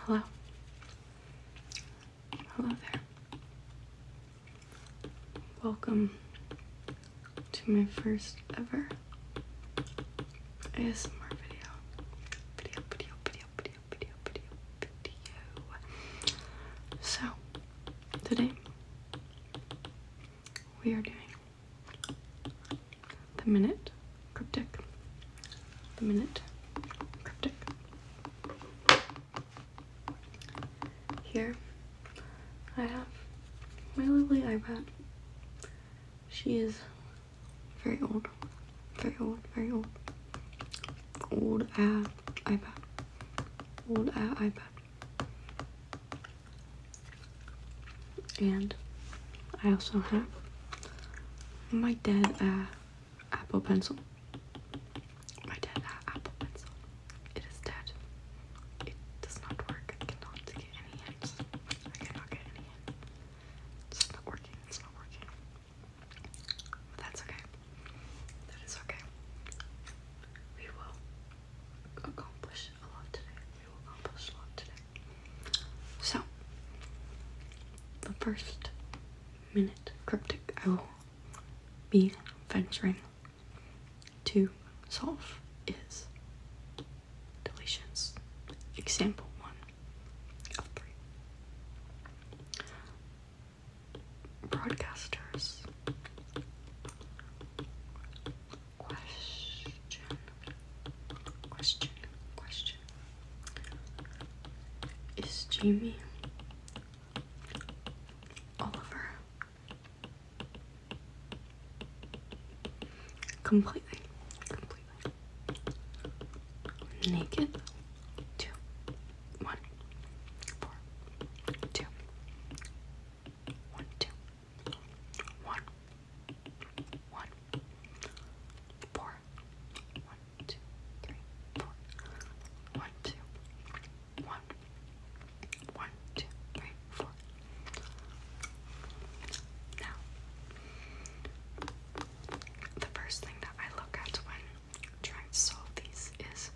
Hello. Hello there. Welcome to my first ever ASMR video. So, today we are doing the minute cryptic. The minute cryptic. Here I have my lovely iPad. She is very old. Old iPad. And I also have my dead Apple Pencil. It is dead. It does not work. I cannot get any hints. It's not working. But that's okay. That is okay. We will accomplish a lot today. So, the first minute cryptic I will be venturing to solve is deletions. Example 1 of 3. Broadcasters. Question. Is Jamie Oliver completely naked? 2, 1, 4, 2, 1, 2, 1, 1, 4, 1, 2, 3, 4, 1, 2, 1, 1, 2, 3, 4. Now, the first thing that I look at when trying to solve these is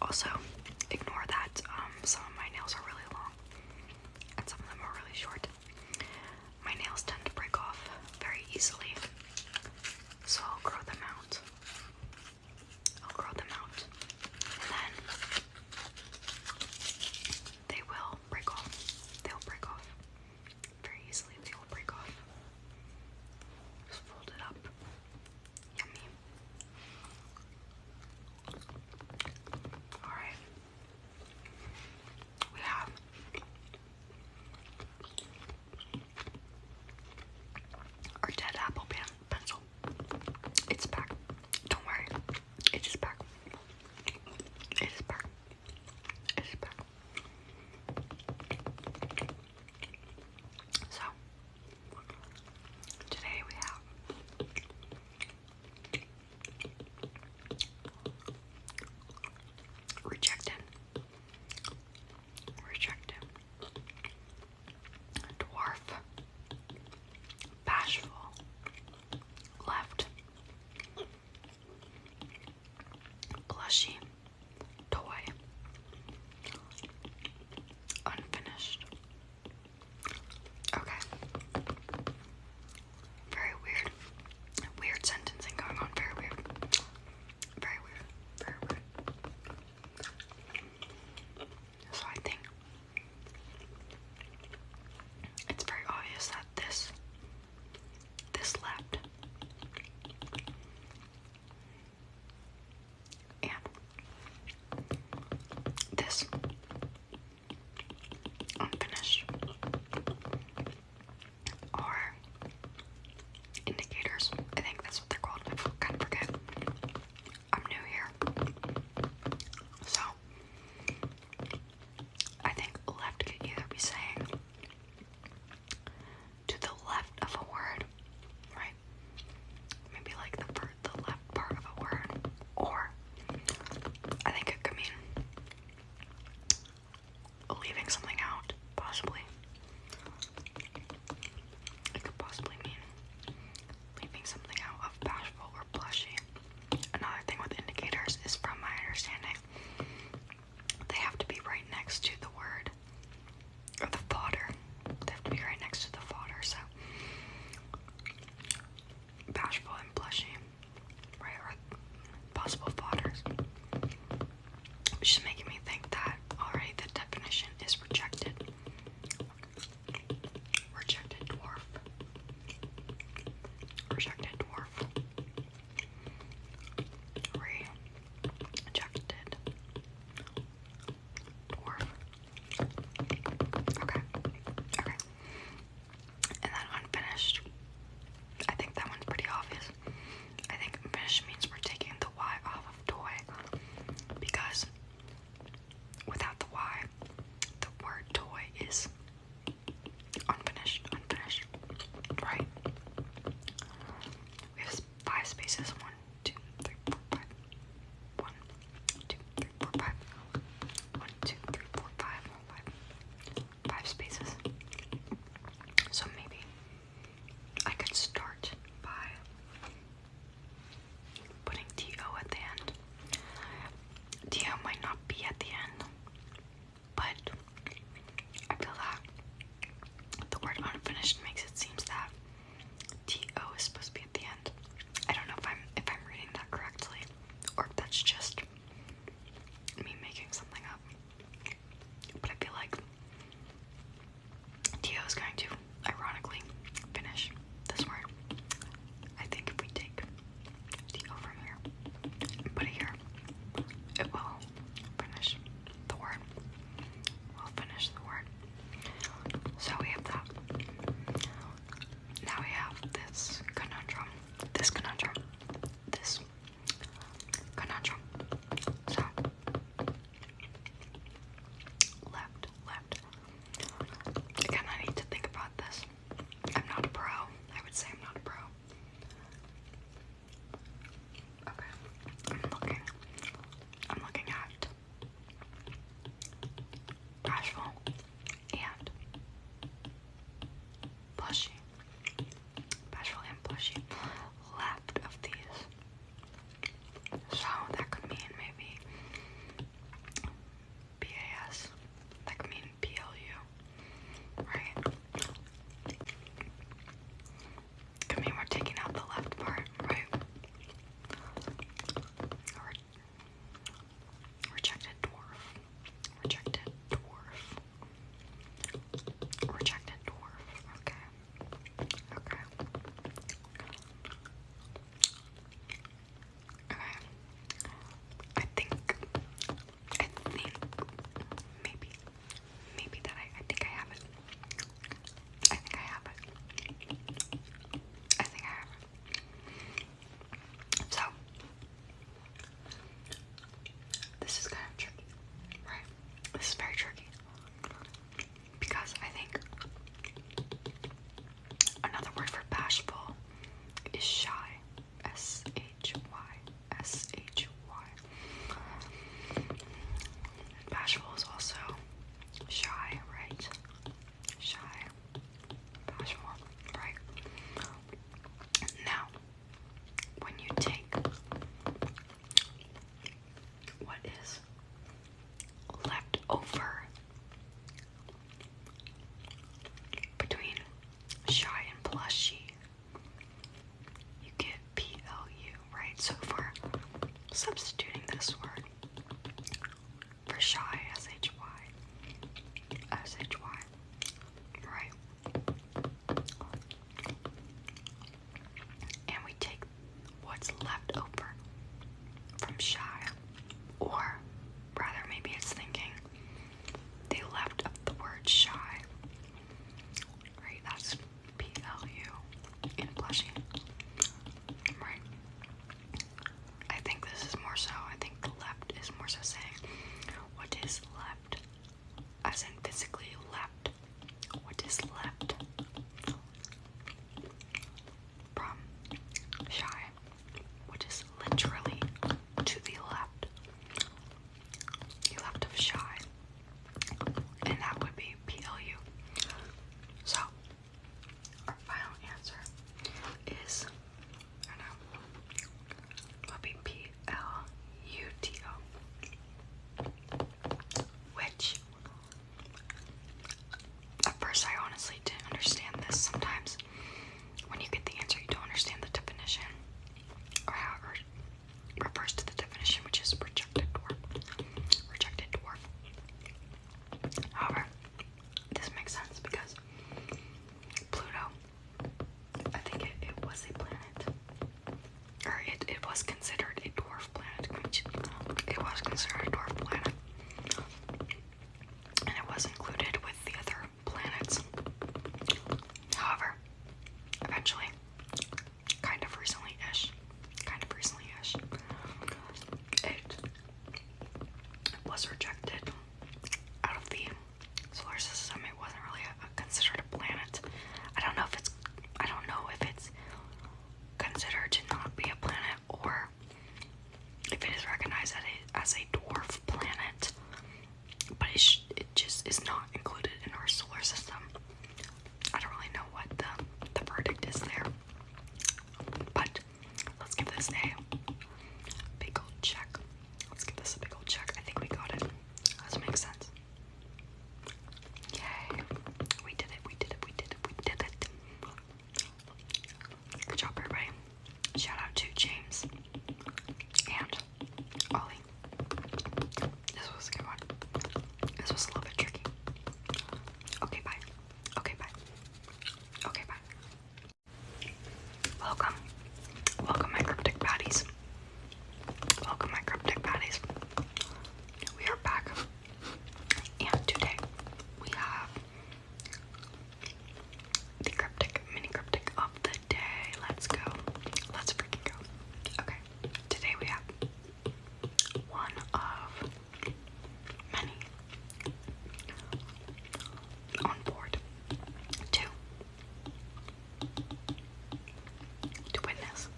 Also, ignore that some of my nails are really long and some of them are really short. My nails tend to break off very easily, so I'll grow them out. And then they will break off. They'll break off very easily. They will break off. Just fold it up. Yummy. Alright. We have our dead apple pencil. It's back. Don't worry. It is back. It is back. It is back. So, today we have rejected, dwarf, bashful, left, blushy, toy, unfinished. Okay. Very weird. Weird sentencing going on. Very weird. Very weird. Very weird. So I think it's very obvious that this left and this unfinished are indicators. I think that's what they're called. I kind of forget. I'm new here. So I think left could either be saying to the left of a word, right? Maybe like the left part of a word. Or I think it could mean leaving something out, possibly. It could possibly mean leaving something out of bashful or blushy. Another thing with indicators is, from my understanding, they have to be right next to the word, or the fodder. They have to be right next to the fodder, so bashful and blushy, right, are possible fodders. Which is making me think that already the definition is rejected. Rejected dwarf. Rejected dwarf. Rejected dwarf. This is very tricky because I think another word for bashful is shy. S-H-Y. S-H-Y. Bashful is also shy, right? Shy. Bashful, right? Now, when you take what is left over between shy and plushy, you get PLU, right? So if we're substituting this word for shy, S-H-Y, S-H-Y, right? And we take what's left over from shy, or rather maybe it's thinking they left up the word shy, right? That's PLU in blushing, right? I think this is more so, I think the left is more so saying what is left, as in physically left, what is left from shy, which is literally to the left of shy, and that would be PLU. So our final answer is, I know, would be PLUTO, which at first I honestly didn't understand this. Sometimes when you get the answer, you don't understand the definition or how it refers to the definition, which is rejected dwarf. Rejected dwarf. However, this makes sense because Pluto, I think it was a planet, or it was considered a dwarf planet. It was considered a dwarf planet, and it was included with the other planets. However, eventually, kind of recently-ish, it was rejected out of the solar system. It wasn't really considered a planet. I don't know if it's considered to not be a planet, or if it is recognized as a dwarf planet, but it just is not included in our solar system. I don't really know what the verdict is there, but let's give this a big old check. Let's give this a big old check. I think we got it. Does it make sense? Yay. We did it. Good job, everybody. Shout out to James and Ollie. This was a good one. This was a little bit tricky. Okay, bye. Welcome, my cryptic baddies. We are back, and today we have the mini cryptic of the day. Let's go. Let's freaking go. Okay, today we have one of many on board to witness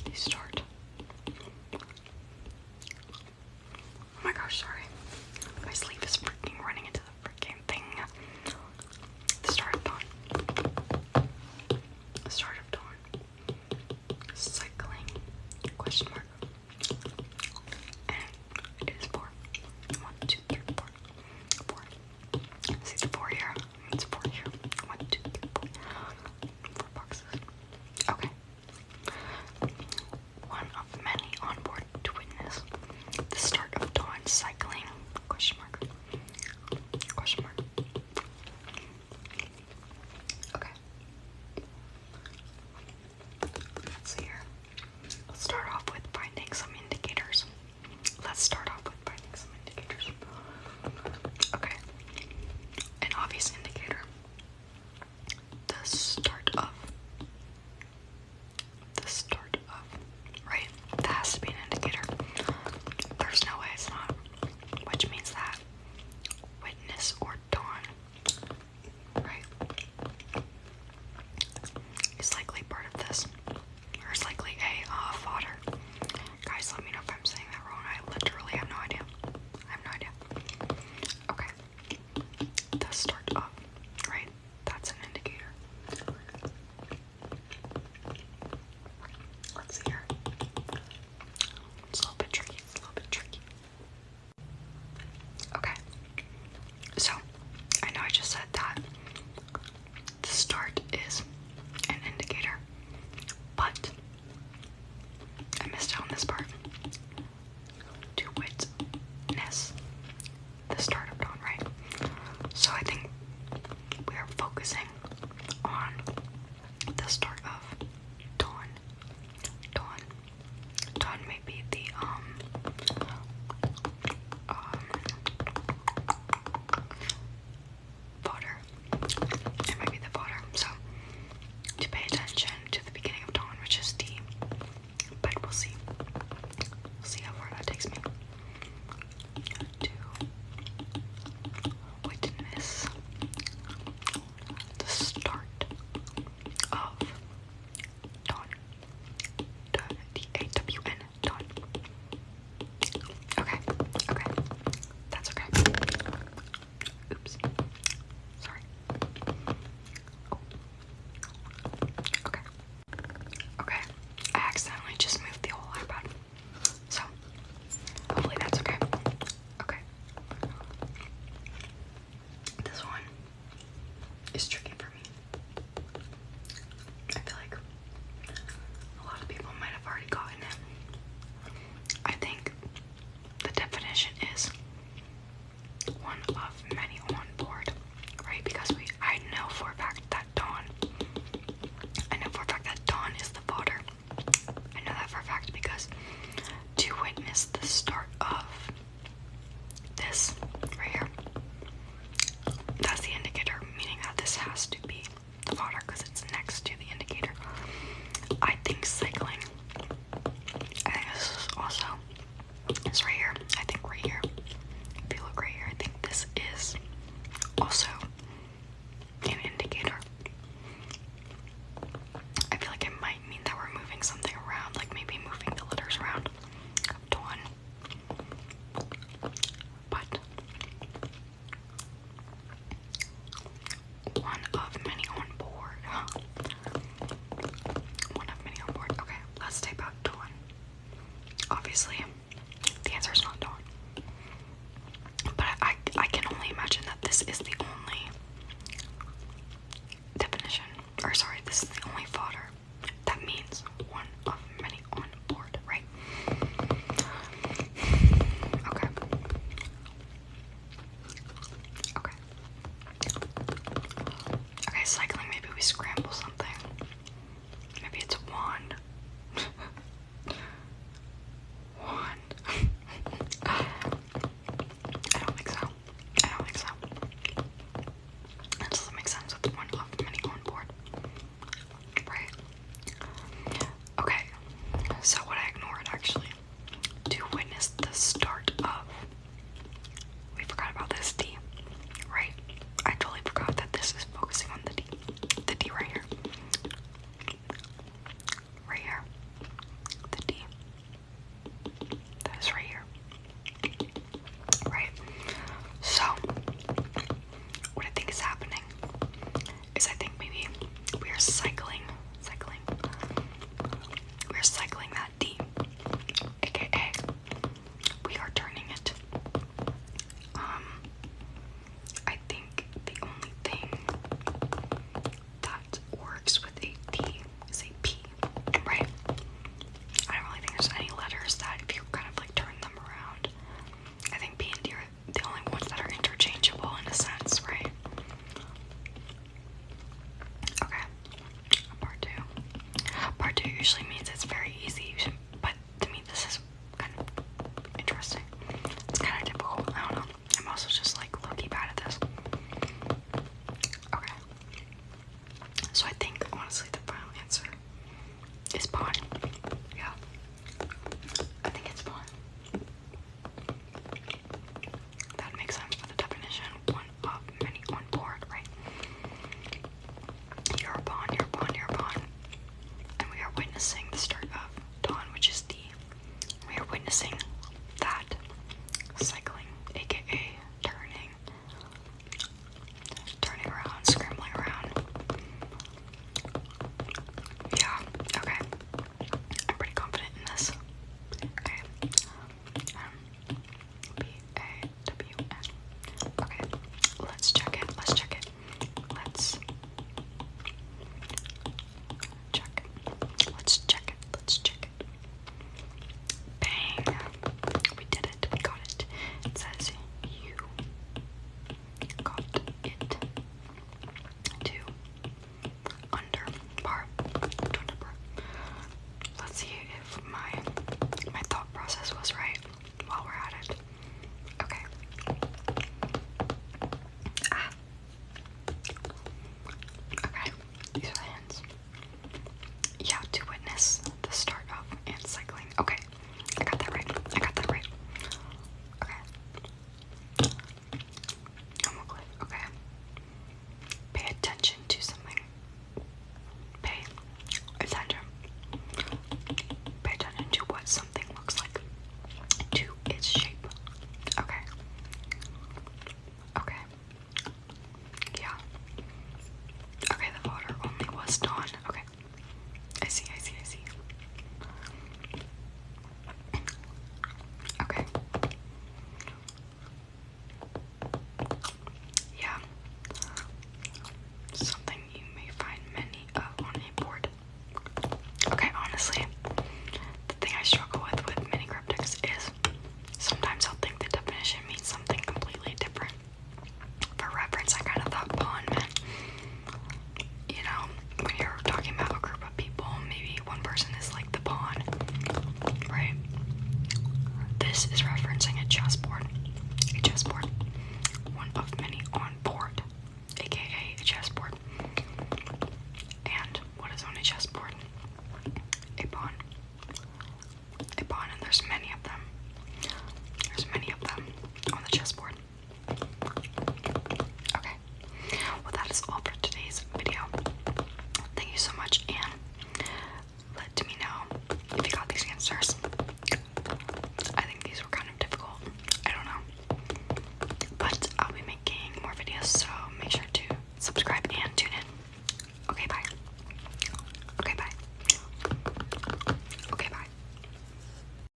the start. Oh my gosh, sorry. My sleep is freaking running into the freaking thing. The start of dawn. The start of dawn. Cycling. Question mark. And it is 4. 1, 2, 3, 4. 4. See the 4 here? It's 4 here. 1, 2, 3, 4. 4 boxes. Okay. D-A-W-N, dawn. Okay, okay, that's okay. Oops, sorry. Oh. Okay, okay, I accidentally just moved the whole iPad, so hopefully that's okay. Okay, this one is tricky for me. I feel like a lot of people might have already gotten it. I think the definition is one of many on board, right? Because I know for a fact that Dawn is the fodder. I know that for a fact because to witness the start of this right here, that's the indicator, meaning that this has to be the fodder because it's next to the indicator. I think cycling, I think this is also, it's right here. I think right here, if you look right here, I think this is also an indicator. I feel like it might mean that we're moving something around, like maybe moving the letters around of dawn. But one of many on board, huh? One of many on board. Okay, let's type out dawn. Obviously,